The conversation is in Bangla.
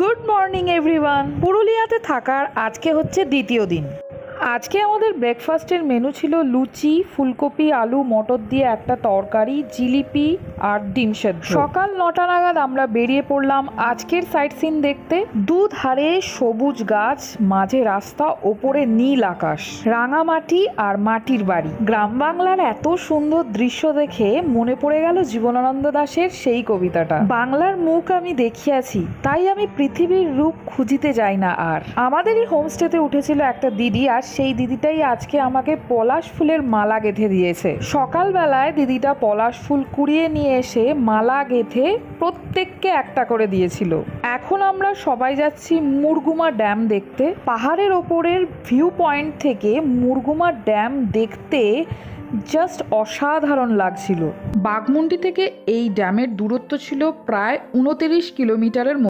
Good morning everyone. পুরুলিয়াতে থাকার আজকে হচ্ছে দ্বিতীয় দিন। আজকে আমাদের ব্রেকফাস্টের মেনু ছিল লুচি, ফুলকপি, আলু, মটর দিয়ে একটা তরকারি, জিলিপি আর ডিম সেদ্ধ। সকাল 9টা নাগাদ আমরা বেরিয়ে পড়লাম আজকের সাইট সিন দেখতে। দুধারে সবুজ গাছ, মাঝে রাস্তা, ওপরে নীল আকাশ, রাঙামাটি আর মাটির বাড়ি। গ্রাম বাংলার এত সুন্দর দৃশ্য দেখে মনে পড়ে গেল জীবনানন্দ দাশের সেই কবিতাটা, বাংলার মুখ আমি দেখিয়াছি, তাই আমি পৃথিবীর রূপ খুঁজিতে যাই না আর। আমাদেরই হোমস্টেতে উঠেছিল একটা দিদি, আর সেই দিদিটাই আজকে আমাকে পলাশ ফুলের মালা গেঁথে দিয়েছে। সকালবেলায় দিদিটা পলাশ ফুল কুড়িয়ে নিয়ে এসে মালা গেঁথে প্রত্যেককে একটা করে দিয়েছিল। এখন আমরা সবাই যাচ্ছি মুরগুমা ড্যাম দেখতে। পাহাড়ের ওপরের ভিউ পয়েন্ট থেকে মুরগুমা ড্যাম দেখতে জাস্ট অসাধারণ লাগছিল। বাঘমুন্ডি থেকে এই ড্যামের দূরত্ব ছিল প্রায় 29 কিলোমিটারের মতো।